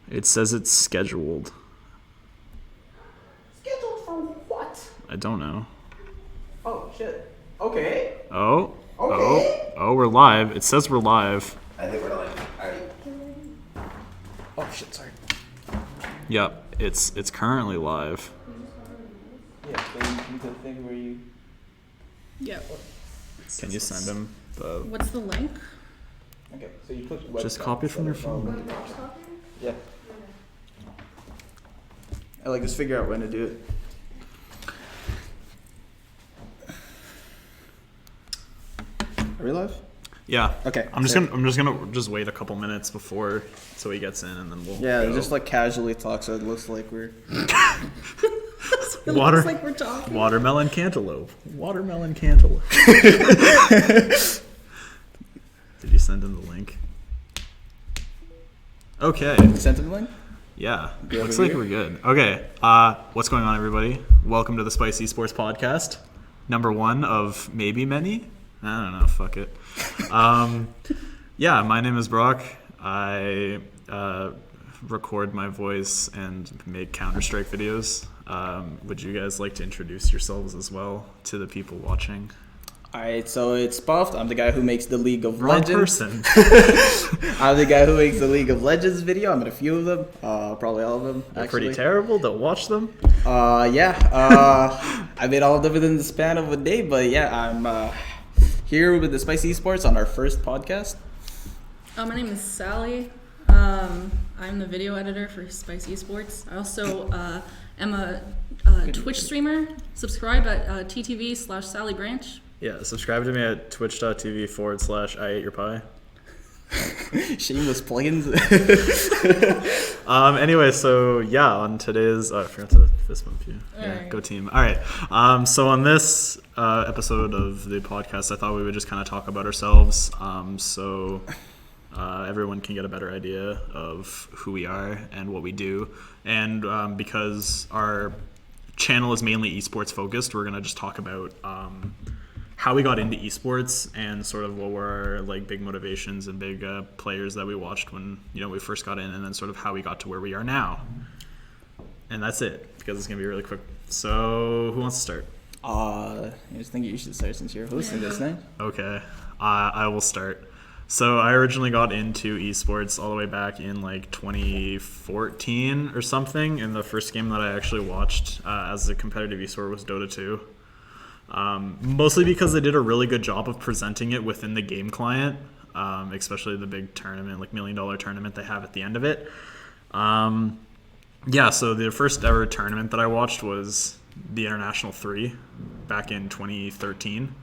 It says it's scheduled. Scheduled for what? I don't know. Oh, shit. Okay. Oh. Okay. Oh, we're live. It says we're live. I think we're live. Alright. Oh, shit, sorry. Yep, it's currently live. Yeah, so you do the thing where you... Yeah. Can you send him the... What's the link? Okay, so you click Just copy it from your phone. Yeah. I like just figure out when to do it. Are we live? Yeah. Okay. I'm just gonna wait a couple minutes before so he gets in and then we'll Yeah, go. just like casually talk so it looks like we're... It Water- looks like we're talking. Watermelon cantaloupe. Watermelon cantaloupe. Did you send him the link? Okay. Sent him the link? Yeah. Good Looks like review. we're good. Okay. What's going on, everybody? Welcome to the Spicy Esports podcast. Number 1 of maybe many. I don't know. Fuck it. Yeah, my name is Brock. I record my voice and make Counter-Strike videos. Would you guys like to introduce yourselves as well to the people watching? Alright, so it's Buffed. I'm the guy who makes the League of Wrong Legends. person. I'm the guy who makes the League of Legends video. I'm in a few of them. Probably all of them, They're actually. pretty terrible. Don't watch them. Yeah. I made all of them within the span of a day, but yeah, I'm here with the Spicy Esports on our first podcast. My name is Sally. I'm the video editor for Spicy Esports. I also am a Twitch streamer. Subscribe at TTV/Sally Branch. Yeah, subscribe to me at twitch.tv/I ate your pie. Shameless plugins. Anyway, so yeah, on today's I forgot to fist bump you. Yeah, Alright. go team. All right. So on this episode of the podcast, I thought we would just kind of talk about ourselves, so everyone can get a better idea of who we are and what we do. And because our channel is mainly esports focused, we're gonna just talk about how we got into esports and sort of what were our like big motivations and big players that we watched when we first got in, and then sort of how we got to where we are now. And that's it, because it's gonna be really quick. So who wants to start? I just think you should start since you're hosting this thing. Okay, I will start. So I originally got into esports all the way back in like 2014 or something, and the first game that I actually watched as a competitive esport was Dota 2. Mostly because they did a really good job of presenting it within the game client, especially the big tournament, like $1 million tournament they have at the end of it. Yeah, so the first ever tournament that I watched was the International 3 back in 2013.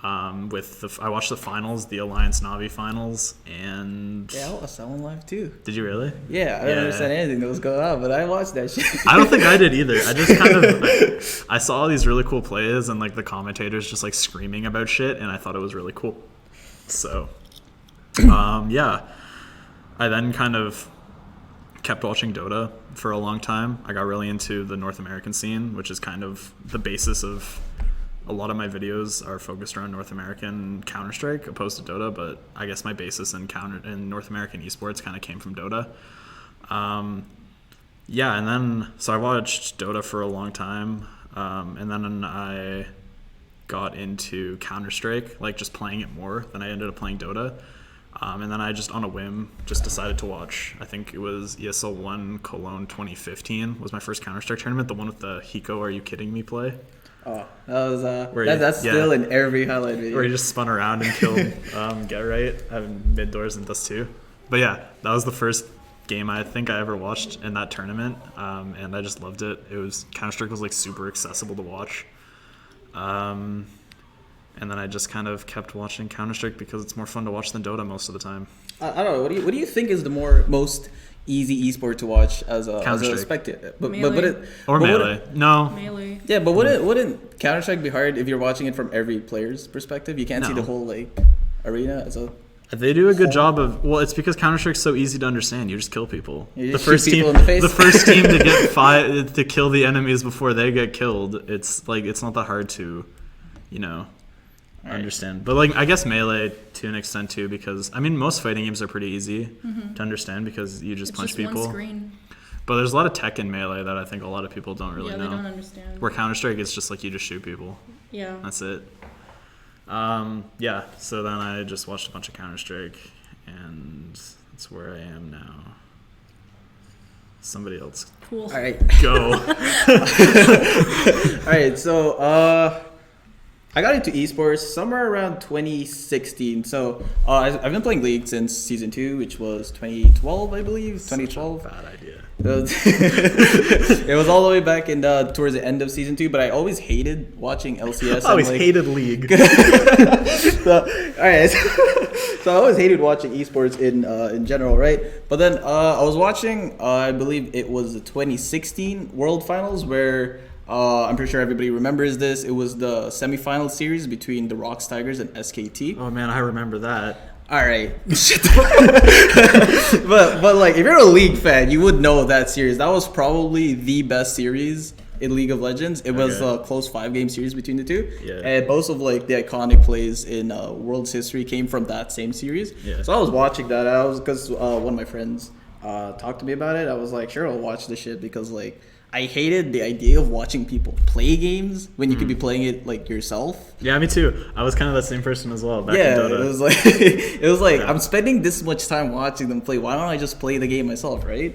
I watched the finals, the Alliance Navi finals, and... Yeah, I watched that one live too. Did you really? Yeah, I don't understand anything that was going on, but I watched that shit. I don't think I did either. I just kind of... I saw all these really cool plays and like the commentators just like screaming about shit, and I thought it was really cool. So, yeah. I then kind of kept watching Dota for a long time. I got really into the North American scene, which is kind of the basis of... A lot of my videos are focused around North American Counter-Strike opposed to Dota, but I guess my basis in North American esports kind of came from Dota. Yeah, and then so I watched Dota for a long time, and then I got into Counter-Strike, like just playing it more than I ended up playing Dota. And then I just on a whim just decided to watch, I think it was ESL 1 Cologne 2015 was my first Counter-Strike tournament, the one with the Hiko Are You Kidding Me play. Oh, that was That's still in every highlight video. Where he just spun around and killed Get Right, having mid doors and Dust 2. But yeah, that was the first game I think I ever watched in that tournament, and I just loved it. It was Counter-Strike was like super accessible to watch, and then I just kind of kept watching Counter-Strike because it's more fun to watch than Dota most of the time. I don't know. What do you think is the most easy esport to watch as a spectator? Melee. Melee. No. Melee. Yeah, but wouldn't Counter-Strike be hard if you're watching it from every player's perspective? You can't see No. the whole like arena as a... They do a good job of. Well, it's because Counter-Strike's so easy to understand. You just kill people. You just shoot people in the face. The first team to get to kill the enemies before they get killed. It's like it's not that hard to, I understand. But like I guess Melee to an extent too, because I mean most fighting games are pretty easy to understand because you just punch people. One screen. But there's a lot of tech in Melee that I think a lot of people don't really know. Yeah, they don't understand. Where Counter-Strike is just like you just shoot people. Yeah. That's it. Yeah, so then I just watched a bunch of Counter-Strike, and that's where I am now. Somebody else. Cool. All right. Go. All right. So I got into esports somewhere around 2016. So I've been playing League since season 2, which was 2012, I believe. 2012. Bad idea. It was all the way back in towards the end of season 2, but I always hated watching LCS. I always hated League. All right. So I always hated watching esports in general, right? But then I was watching, I believe it was the 2016 World Finals where I'm pretty sure everybody remembers this. It was the semifinal series between the Rocks Tigers and SKT. Oh man, I remember that. All right, but like if you're a League fan, you would know that series. That was probably the best series in League of Legends. It was a close 5-game series between the two, and most of like the iconic plays in World's history came from that same series. Yeah. So I was watching that. I was because one of my friends talked to me about it. I was like, sure, I'll watch this shit because like I hated the idea of watching people play games when you could be playing it like yourself. Yeah, me too. I was kind of the same person as well back Yeah, in Dota. it was like I'm spending this much time watching them play. Why don't I just play the game myself, right?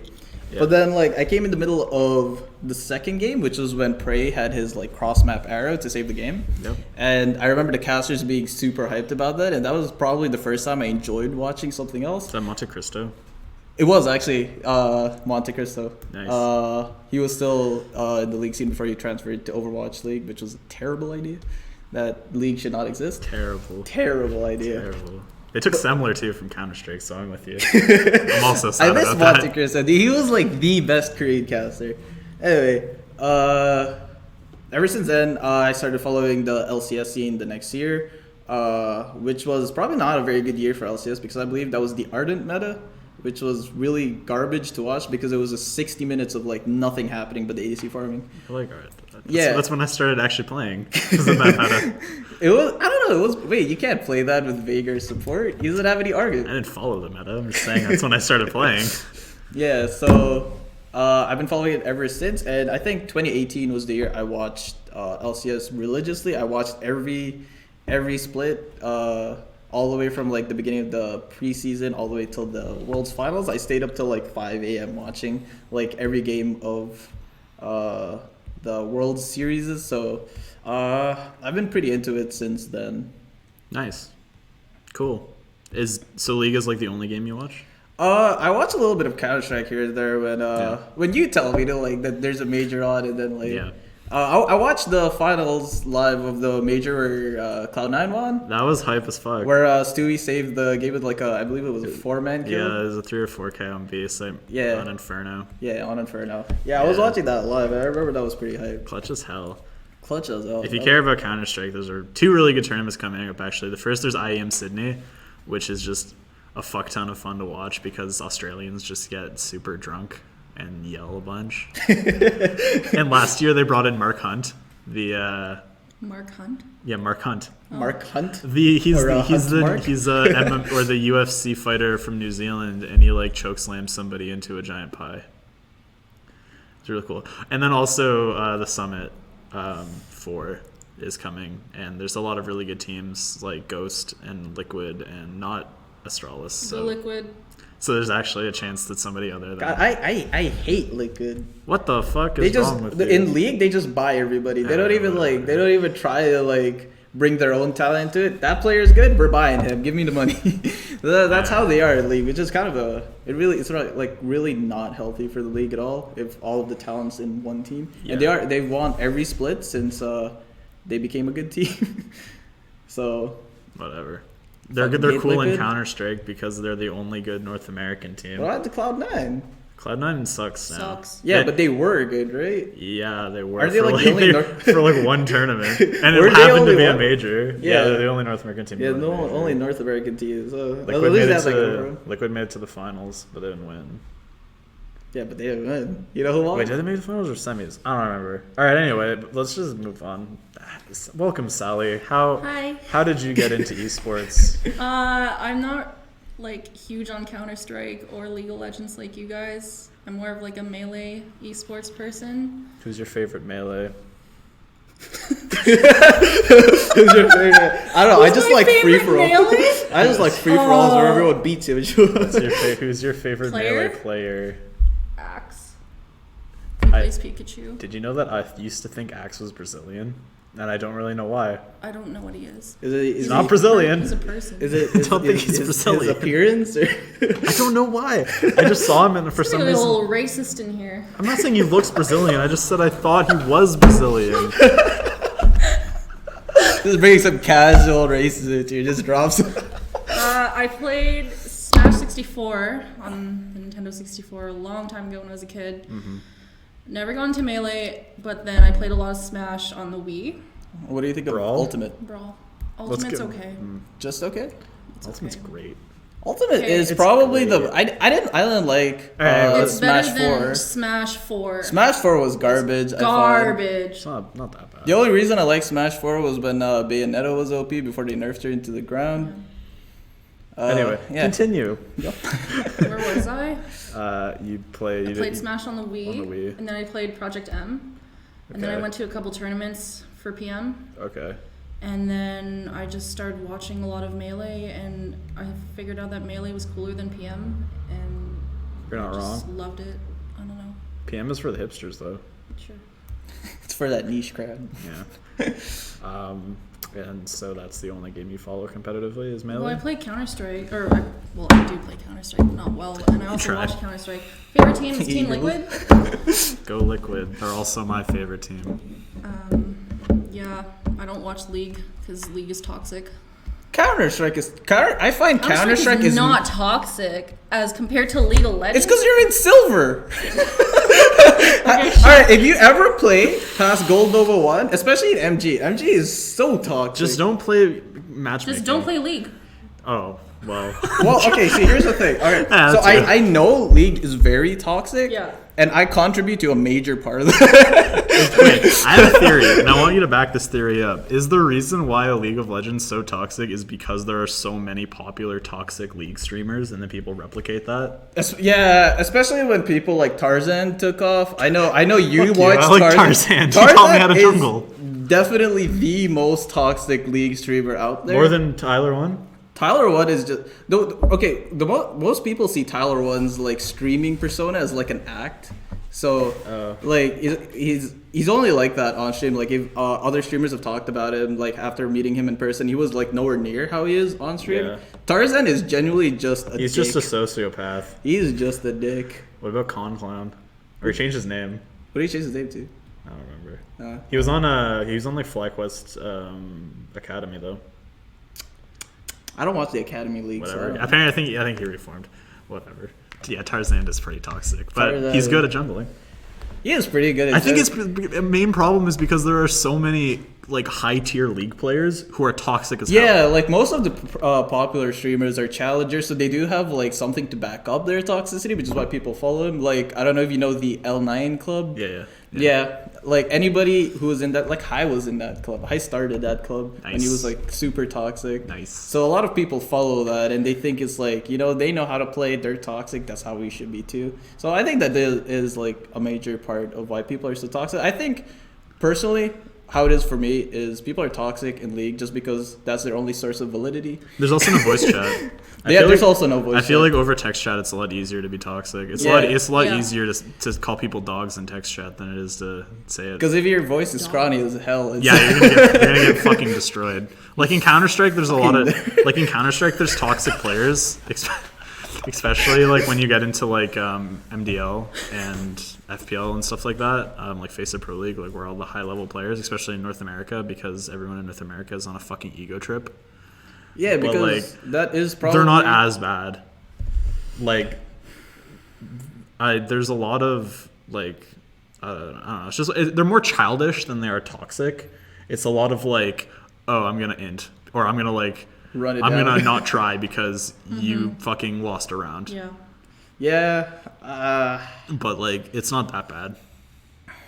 Yeah. But then like I came in the middle of the second game, which was when Prey had his like cross map arrow to save the game. Yep. And I remember the casters being super hyped about that, and that was probably the first time I enjoyed watching something else. Is that Monte Cristo? It was actually Monte Cristo. Nice. He was still in the League scene before he transferred to Overwatch League, which was a terrible idea. That League should not exist. Terrible idea. Terrible. They took Semler too from Counter-Strike, so I'm with you. I'm also sad I miss about Monte that. Cristo. He was like the best Korean caster. Anyway, ever since then, I started following the LCS scene the next year, which was probably not a very good year for LCS because I believe that was the Ardent meta, which was really garbage to watch because it was a 60 minutes of like nothing happening but the ADC farming. I like Art. Yeah. That's when I started actually playing. Isn't that meta? It was, I don't know, it was, wait, you can't play that with Veigar support? He doesn't have any I Argent. didn't follow the meta. I'm just saying that's when I started playing. Yeah, so I've been following it ever since, and I think 2018 was the year I watched LCS religiously. I watched every split, all the way from like the beginning of the preseason all the way till the World's Finals. I stayed up till like 5 a.m. watching like every game of the World Series. So I've been pretty into it since then. Nice. Cool. So League is like the only game you watch? I watch a little bit of Counter-Strike here and there when you tell me to like that there's a major on, and then like I watched the finals live of the major where Cloud9 won. That was hype as fuck. Where Stewie saved the game with like I believe it was a 4-man kill. Yeah, it was a 3 or 4K on base. On Inferno. Yeah, on Inferno. Yeah, I was watching that live. I remember that was pretty hype. Clutch as hell. Clutch as hell. If you care about Counter-Strike, those are 2 really good tournaments coming up actually. The first, there's IEM Sydney, which is just a fuck ton of fun to watch because Australians just get super drunk and yell a bunch. And last year they brought in Mark Hunt, Mark Hunt. Yeah, Mark Hunt. Mark Hunt. He's the UFC fighter from New Zealand, and he like chokeslams somebody into a giant pie. It's really cool. And then also the Summit 4 is coming, and there's a lot of really good teams like Ghost and Liquid and not Astralis. So Liquid. So there's actually a chance that somebody other than I hate Liquid. What the fuck is wrong with you? In League they just buy everybody. They don't even try to like bring their own talent to it. That player is good, we're buying him. Give me the money. That's how they are in League, which is kind of it's like really not healthy for the League at all if all of the talent's in one team. Yeah. And they've won every split since they became a good team. So whatever. They're cool in Counter-Strike because they're the only good North American team. What happened to Cloud9? Cloud9 sucks now. Yeah, but they were good, right? Yeah, they were. Are they like the only for like one tournament, and it happened to be a major. Yeah, they're the only North American team. Yeah, the only North American team. So Liquid made it to the finals, but they didn't win. Yeah, but they didn't win. You know who won? Wait, did they make the finals or semis? I don't remember. All right, anyway, let's just move on. Welcome, Sally. Hi. How did you get into esports? I'm not like huge on Counter-Strike or League of Legends like you guys. I'm more of like a melee esports person. Who's your favorite melee? Who's your favorite? I don't know. I just like free for all. I just like free for alls where everyone beats you. Who's your favorite melee player? Axe. He plays Pikachu. Did you know that I used to think Axe was Brazilian? And I don't really know why. I don't know what he is. He's not Brazilian. He's a person. I don't think he's Brazilian. His appearance? Or? I don't know why. I just saw him and for some a reason. little racist in here. I'm not saying he looks Brazilian. I just said I thought he was Brazilian. Just bringing some casual racism into you. Just drops. I played Smash 64 on the Nintendo 64 a long time ago when I was a kid. Mm-hmm. Never got into Melee, but then I played a lot of Smash on the Wii. What do you think Brawl? of Ultimate? Brawl. Ultimate's good. okay. Just okay. Ultimate's okay. great. Ultimate Okay. is It's probably great. the I didn't like It's Smash better 4. than Smash 4. Smash 4 was garbage. I find. Garbage. It's not that bad. The only reason I liked Smash 4 was when Bayonetta was OP before they nerfed her into the ground. Anyway, yeah. continue. Where was I? You I played played Smash on the Wii, on the Wii. and then I played Project M, and then I Okay. went to a couple tournaments for PM, Okay. and then I just started watching a lot of Melee, and I figured out that Melee was cooler than PM, and You're not I just wrong. loved it. I don't know. PM is for the hipsters though. Sure. It's for that niche crowd. Yeah. And so that's the only game you follow competitively is Melee? Well, I play Counter-Strike, I do play Counter-Strike, not well, and I also try. watch Counter-Strike. Favorite team is Team Liquid. Go Liquid. They're also my favorite team. Yeah, I don't watch League because League is toxic. Counter-Strike is I find Counter-Strike is not toxic as compared to League of Legends. It's because you're in silver. Alright, if you ever play past Gold Nova 1, especially in MG is so toxic. Just don't play matchmaking. Just don't play League. Oh, well. Well, okay, see, here's the thing. Alright, Yeah, so that's true. I know League is very toxic. Yeah. And I contribute to a major part of that. Wait, I have a theory, and I want you to back this theory up. Is the reason why a League of Legends is so toxic is because there are so many popular toxic League streamers, and then people replicate that? Yeah, especially when people like Tarzan took off. I know you Fuck you, watched I like Tarzan. He taught me how to is jungle. Definitely the most toxic League streamer out there. More than Tyler one? Tyler One is just okay. Most people see Tyler One's like streaming persona as like an act. So like he's only like that on stream. Like if other streamers have talked about him, like after meeting him in person, he was like nowhere near how he is on stream. Yeah. Tarzan is genuinely just a He's dick. just a sociopath. He's just a dick. What about Con Clown? Or he changed his name. What did he change his name to? I don't remember. He was on like FlyQuest Academy though. I don't watch the Academy League. Whatever. So Apparently, I think he reformed. Whatever. Yeah, Tarzan is pretty toxic, but he's good at jungling. he is pretty good at I think the main problem is because there are so many like high tier League players who are toxic as hell. Yeah, like most of the popular streamers are challengers, so they do have like something to back up their toxicity, which is why people follow them. Like I don't know if you know the L9 club. Yeah, like anybody who was in that, like Hai was in that club. Hai started that club and he was like super toxic. Nice. So a lot of people follow that and they think it's like, you know, they know how to play, they're toxic, that's how we should be too. So I think that is like a major part of why people are so toxic. I think personally how it is for me is people are toxic in League just because that's their only source of validity. There's also no voice chat. There's also no voice I feel chat. like over text chat, it's a lot easier to be toxic. It's Yeah. a lot Yeah. easier to call people dogs in text chat than it is to say it. Because if your voice is scrawny as hell, it's Yeah, you're gonna get fucking destroyed. Like in Counter Strike, there's a lot of there's toxic players, especially like when you get into like MDL and FPL and stuff like that, like Face It Pro League, like where all the high level players, especially in North America, because everyone in North America is on a fucking ego trip. Yeah, But, because like, that is probably They're not as bad. Like, there's a lot of like, I don't know. It's just they're more childish than they are toxic. It's a lot of like, oh, I'm gonna int, or I'm gonna like, Run it I'm down. gonna not try because you fucking lost a round. Yeah. Yeah. but like it's not that bad.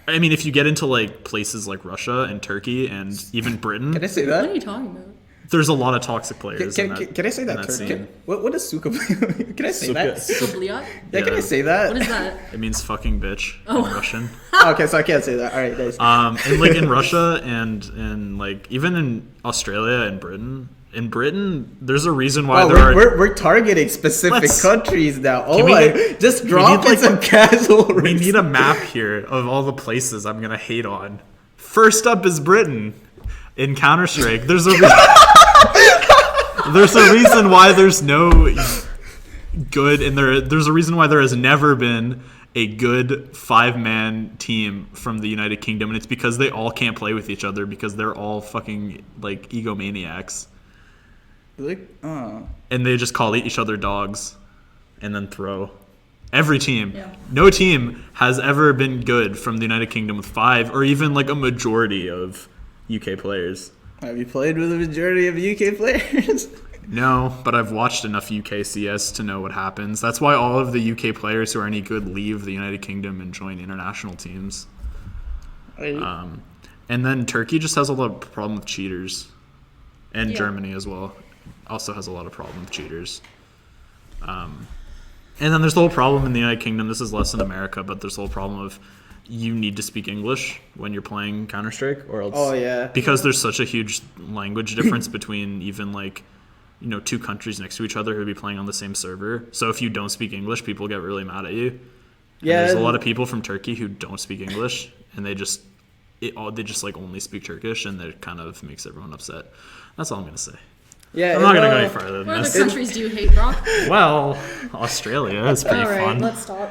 I mean, if you get into like places like Russia and Turkey and even Britain, Can I say What are that? you talking about? there's a lot of toxic players. Can, in can, that, can I say in that? scene. Turkey? What is suka? Can I say Suka. that? Sukabliat? Yeah, can I Yeah. say that? What is that? It means fucking bitch Oh. in Russian. Okay, so I can't say that. All right, nice. And like in Russia and like even in Australia and Britain. In Britain, there's a reason why Oh, there are. we're targeting specific Let's- countries now. Oh Can we my! get- Just we drop need, in some casual. We need a map here of all the places I'm gonna hate on. First up is Britain. In Counter-Strike, there's a there's a reason why there's no good in there. There's a reason why there has never been a good 5-man team from the United Kingdom, and it's because they all can't play with each other because they're all fucking like egomaniacs, Like, and they just call each other dogs, and then throw. Every team, Yeah. no team has ever been good from the United Kingdom with 5 or even like a majority of UK players. have you played with a majority of UK players? No, but I've watched enough UK CS to know what happens. That's why all of the UK players who are any good leave the United Kingdom and join international teams. And then Turkey just has a lot of problem with cheaters. And Yeah. Germany as well also has a lot of problem with cheaters. And then there's the whole problem in the United Kingdom. This is less in America, but there's the whole problem of you need to speak English when you're playing Counter-Strike or else Oh, yeah. because there's such a huge language difference between even like two countries next to each other who'd be playing on the same server. So if you don't speak English, people get really mad at you. And Yeah. there's a lot of people from Turkey who don't speak English and they just like only speak Turkish, and that kind of makes everyone upset. That's all I'm gonna say. Yeah, I'm not gonna go any well, further than What other this. countries do you hate, Brock? Well, Australia is pretty All right, fun. let's stop.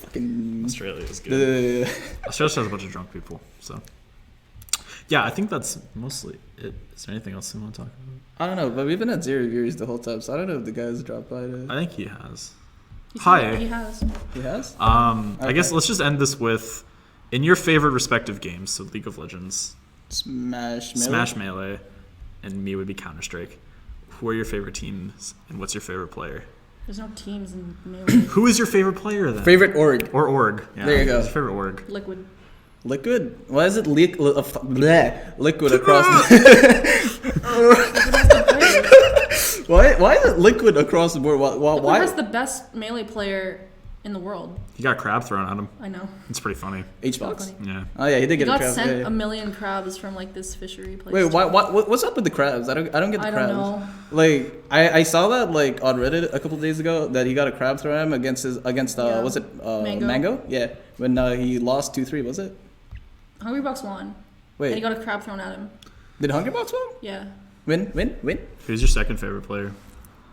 Fucking. Australia is good. Uh, Australia has a bunch of drunk people, so yeah, I think that's mostly it. Is there anything else you want to talk about? I don't know, but we've been at 0 viewers the whole time, so I don't know if the guys dropped by. I think he has. He Hi. said He has. He has? I guess Okay. let's just end this with in your favorite respective games. So League of Legends, Smash Melee. Smash Melee, and me would be Counter-Strike. Who are your favorite teams, and what's your favorite player? There's no teams in Melee. Who is your favorite player then? Favorite org. Or org? Yeah, There you go. who's your favorite org? Liquid. Liquid? Why is it liquid across Why is it liquid across the board? Liquid Why? has the best Melee player in the world. He got crab thrown at him. I know. It's pretty funny. H-Box? funny. Yeah. Oh yeah, he did He get a got crab. sent Yeah, yeah. a million crabs from like this fishery place. Wait, what's up with the crabs? I don't get the I crabs. don't know. Like I saw that like on Reddit a couple of days ago that he got a crab thrown at him against Yeah. was it Mango. Mango? Yeah, when he lost 2-3, was it? Hungrybox won. Wait, And he got a crab thrown at him. did Hungrybox win? Yeah. Win? Who's your second favorite player?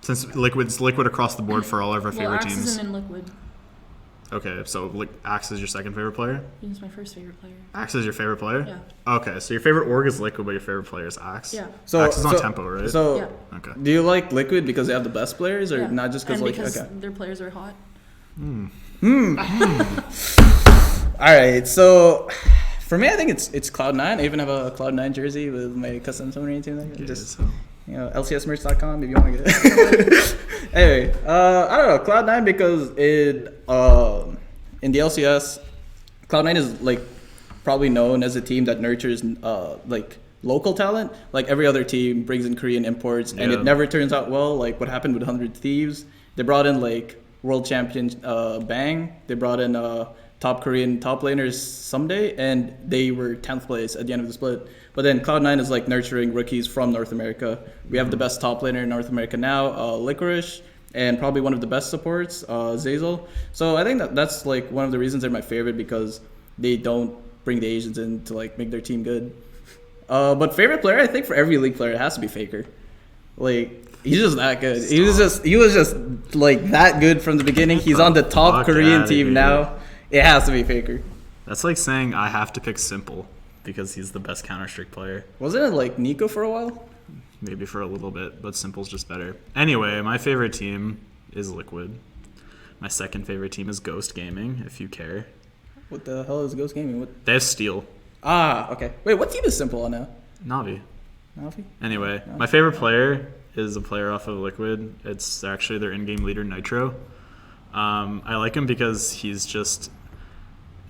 Since Liquid's liquid across the board for all of our Well, favorite Axe teams. isn't in Liquid. Okay, so Axe is your second favorite player? He was my first favorite player. Axe is your favorite player? Yeah. Okay, so your favorite org is Liquid, but your favorite player is Axe? Yeah. So Axe is on Tempo, right? So Yeah. Okay. do you like Liquid because they have the best players, or Yeah. not just and like because okay? their players are hot. All right, so for me, I think it's Cloud9. I even have a Cloud9 jersey with my custom summary and anything like that. Yeah, Just so- lcsmerch.com if you want to get it. Anyway, I don't know Cloud9 because in the LCS, Cloud9 is like probably known as a team that nurtures like local talent. Like every other team brings in Korean imports, and Yeah. it never turns out well. Like what happened with 100 Thieves, they brought in like world champion Bang. They brought in top Korean top laners someday, and they were 10th place at the end of the split. But then Cloud9 is like nurturing rookies from North America. We have the best top laner in North America now, Licorice, and probably one of the best supports, Zazel. So I think that's like one of the reasons they're my favorite, because they don't bring the Asians in to like make their team good. But favorite player, I think for every league player, it has to be Faker. Like he's just that good. He was just like that good from the beginning. He's on the top fuck Korean outta team here. now. It has to be Faker. That's like saying I have to pick Simple because he's the best Counter-Strike player. Wasn't it like Nico for a while? Maybe for a little bit, but Simple's just better. Anyway, my favorite team is Liquid. My second favorite team is Ghost Gaming, if you care. What the hell is Ghost Gaming? What? They have Steel. Ah, okay. Wait, what team is Simple on now? Navi. Navi? Anyway, my favorite player is a player off of Liquid. It's actually their in-game leader, Nitro. I like him because he's just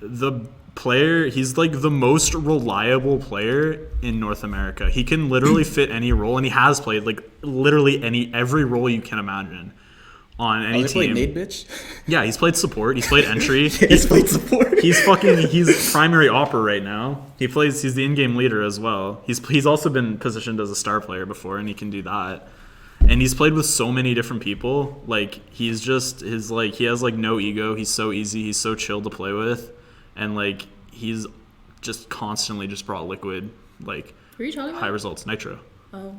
the player. He's like the most reliable player in North America. He can literally fit any role, and he has played like literally every role you can imagine on any team. Played Nate, bitch. Yeah, he's played support. He's played entry. He's played support. He's primary opera right now. He's the in-game leader as well. He's also been positioned as a star player before, and he can do that. And he's played with so many different people. Like he has like no ego. He's so easy. He's so chill to play with, and like he's just constantly just brought liquid like Who are you talking about? high results. Nitro. Oh.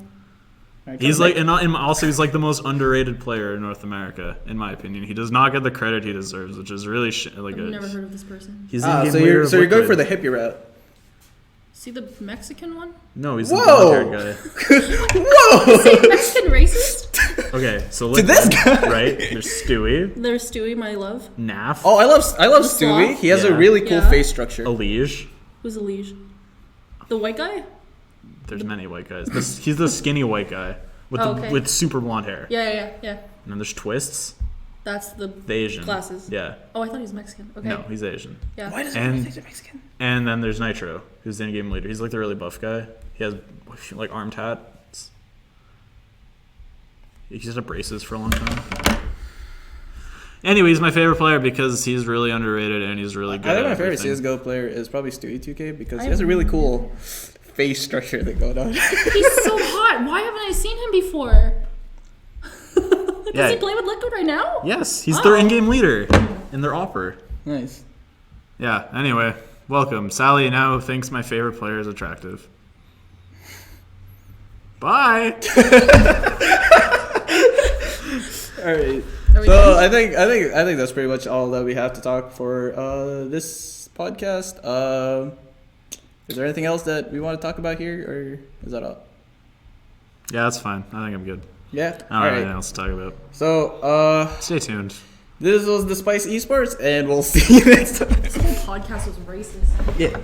He's like, and also he's like the most underrated player in North America, in my opinion. He does not get the credit he deserves, which is really I've never heard of this person. He's so you're going for the hippie route. Is he the Mexican one? No, he's the blonde-haired guy. Whoa! Is he Mexican racist? Okay, so To this guy, right? There's Stewie, There's Stewie, my love. Naf, Oh, I love The Stewie. sloth? He has a Yeah. really cool Yeah. face structure. Elige. Who's Elige? The white guy? There's many white guys. He's the skinny white guy with okay. with super blonde hair. Yeah. And then there's Twists, That's the Asian. glasses. Yeah. Oh, I thought he was Mexican. Okay. No, he's Asian. Yeah. Why does And- everyone think they're Mexican? And then there's Nitro, who's the in-game leader. He's like the really buff guy. He has like arm tats. He just had braces for a long time. Anyway, he's my favorite player because he's really underrated and he's really good. I think at my favorite everything. CS:GO player is probably Stewie 2K because he has a really cool face structure that going on. He's so hot. Why haven't I seen him before? Does Yeah. he play with Liquid right now? Yes, he's their in-game leader in their opera. Nice. Yeah, anyway, welcome. Sally now thinks my favorite player is attractive. Bye! All right. Are we So done? I think that's pretty much all that we have to talk for this podcast. Is there anything else that we want to talk about here, or is that all? Yeah, that's fine. I think I'm good. Yeah. I don't All have right. anything else to talk about. So Stay tuned. this was the Spice Esports, and we'll see you next time. This whole podcast was racist. Yeah.